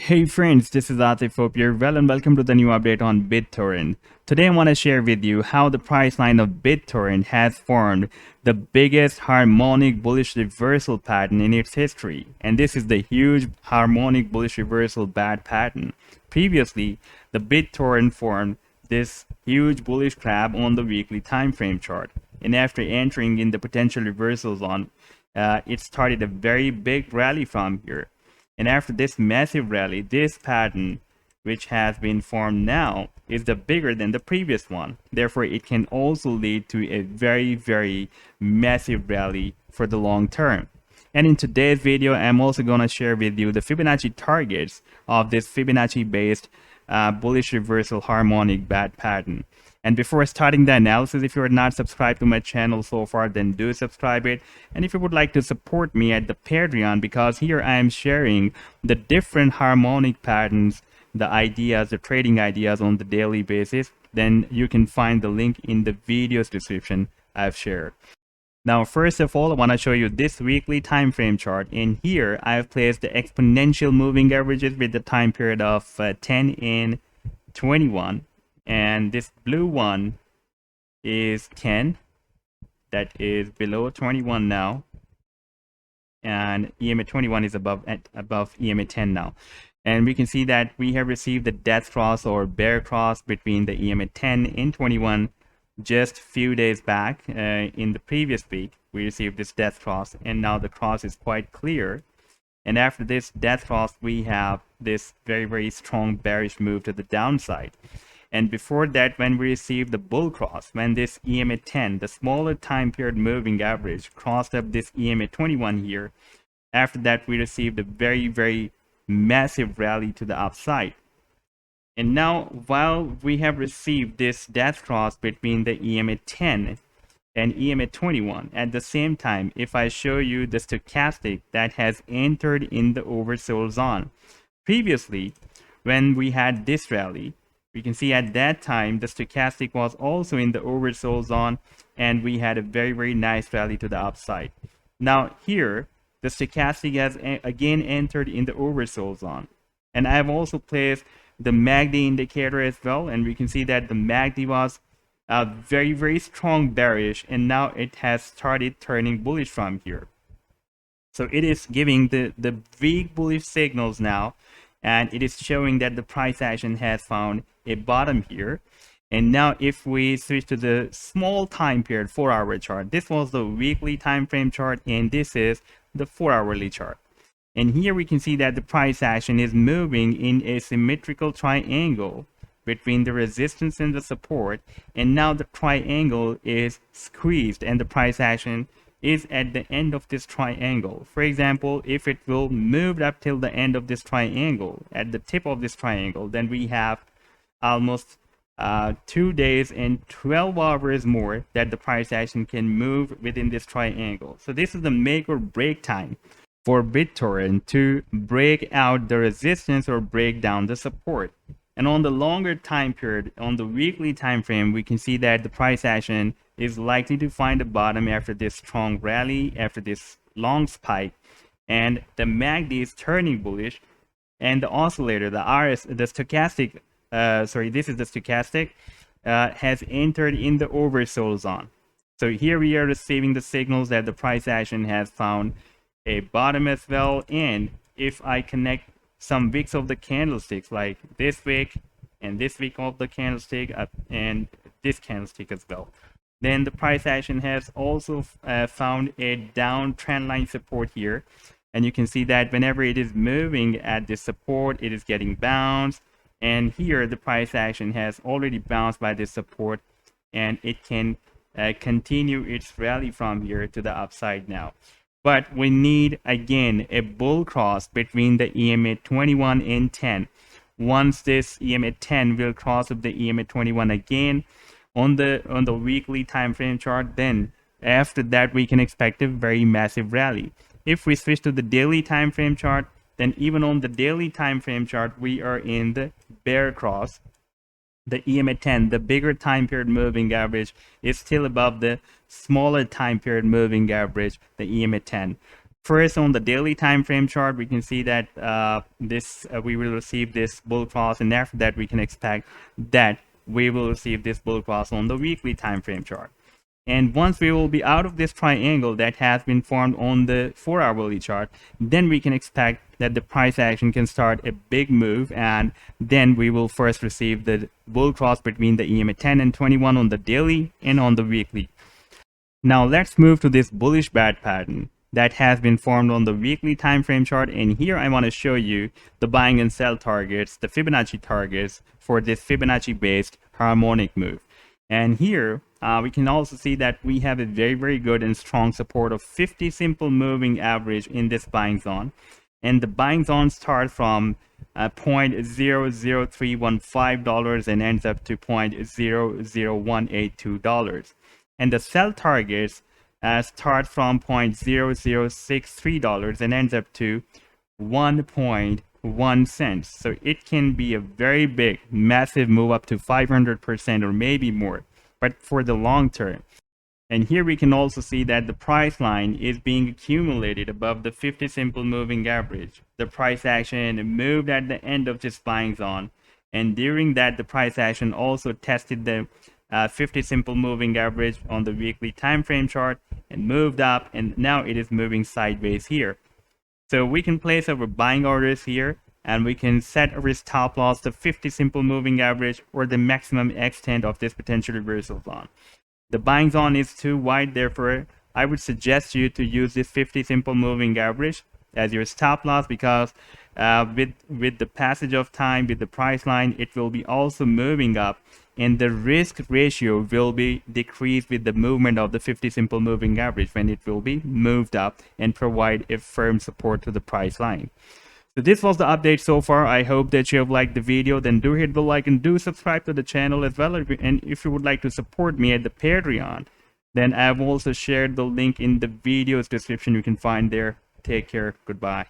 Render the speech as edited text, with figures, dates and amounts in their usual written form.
Hey friends, this is Atif. Hope you're well and welcome to the new update on BitTorrent. Today I want to share with you how the price line of BitTorrent has formed the biggest harmonic bullish reversal pattern in its history. And this is the huge harmonic bullish reversal bad pattern. Previously, the BitTorrent formed this huge bullish crab on the weekly time frame chart. And after entering in the potential reversal zone, it started a very big rally from here. And after this massive rally, this pattern, which has been formed now, is the bigger than the previous one. Therefore, it can also lead to a very massive rally for the long term. And in today's video, I'm also going to share with you the Fibonacci targets of this Fibonacci-based bullish reversal harmonic bad pattern. And before starting the analysis, if you are not subscribed to my channel so far, then do subscribe it. And if you would like to support me at the Patreon, because here I am sharing the different harmonic patterns, the ideas, the trading ideas on the daily basis, then you can find the link in the video's description I've shared. Now, first of all, I want to show you this weekly time frame chart. In here, I've placed the exponential moving averages with the time period of 10 and 21. And this blue one is 10, that is below 21 now, and EMA 21 is above EMA 10 now. And we can see that we have received the death cross or bear cross between the EMA 10 and 21 just few days back. In the previous week we received this death cross, and now the cross is quite clear. And after this death cross, we have this very strong bearish move to the downside. And before that, when we received the bull cross, when this EMA 10, the smaller time period moving average, crossed up this EMA 21 here, after that we received a very massive rally to the upside. And now, while we have received this death cross between the EMA 10 and EMA 21, at the same time, if I show you the stochastic that has entered in the oversold zone. Previously, when we had this rally, we can see at that time the stochastic was also in the oversold zone, and we had a very nice rally to the upside. Now here, the stochastic has again entered in the oversold zone, and I have also placed the MACD indicator as well, and we can see that the MACD was very strong bearish, and now it has started turning bullish from here. So it is giving the weak bullish signals now, and it is showing that the price action has found a bottom here. And now if we switch to the small time period 4-hour chart, this was the weekly time frame chart, and this is the 4-hourly chart. And here we can see that the price action is moving in a symmetrical triangle between the resistance and the support, and now the triangle is squeezed and the price action is at the end of this triangle. For example, if it will move up till the end of this triangle, at the tip of this triangle, then we have almost 2 days and 12 hours more that the price action can move within this triangle. So this is the make or break time for BitTorrent to break out the resistance or break down the support. And on the longer time period, on the weekly time frame, we can see that the price action is likely to find a bottom after this strong rally, after this long spike, and the MACD is turning bullish, and the oscillator, the stochastic, this is the stochastic, has entered in the oversold zone. So here we are receiving the signals that the price action has found a bottom as well. And if I connect some wicks of the candlesticks, like this wick and this wick of the candlestick and this candlestick as well, then the price action has also found a down trend line support here. And you can see that whenever it is moving at this support, it is getting bounced. And here the price action has already bounced by this support, and it can continue its rally from here to the upside now. But we need again a bull cross between the EMA 21 and 10. Once this EMA 10 will cross up the EMA 21 again on the weekly time frame chart, then after that we can expect a very massive rally. If we switch to the daily time frame chart, then even on the daily time frame chart we are in the bear cross. The EMA 10, the bigger time period moving average, is still above the smaller time period moving average, the EMA 10. First, on the daily time frame chart, we can see that we will receive this bull cross, and after that, we can expect that we will receive this bull cross on the weekly time frame chart. And once we will be out of this triangle that has been formed on the 4-hourly chart, then we can expect that the price action can start a big move, and then we will first receive the bull cross between the EMA 10 and 21 on the daily and on the weekly. Now let's move to this bullish bat pattern that has been formed on the weekly time frame chart, and here I want to show you the buying and sell targets, the Fibonacci targets for this Fibonacci based harmonic move. And here we can also see that we have a very good and strong support of 50 simple moving average in this buying zone, and the buying zone starts from $0.00315 and ends up to $0.00182, and the sell targets start from $0.0063 and ends up to 1.1 cents. So it can be a very big, massive move up to 500% or maybe more, but for the long term. And here we can also see that the price line is being accumulated above the 50 simple moving average. The price action moved at the end of this buying zone, and during that the price action also tested the 50 simple moving average on the weekly time frame chart and moved up, and now it is moving sideways here. So we can place our buying orders here, and we can set our stop loss to 50 simple moving average or the maximum extent of this potential reversal zone. The buying zone is too wide, therefore I would suggest you to use this 50 simple moving average as your stop loss, because with the passage of time, with the price line, it will be also moving up, and the risk ratio will be decreased with the movement of the 50 simple moving average when it will be moved up and provide a firm support to the price line. So this was the update so far. I hope that you have liked the video. Then do hit the like and do subscribe to the channel as well. And if you would like to support me at the Patreon, then I've also shared the link in the video's description. You can find there. Take care. Goodbye.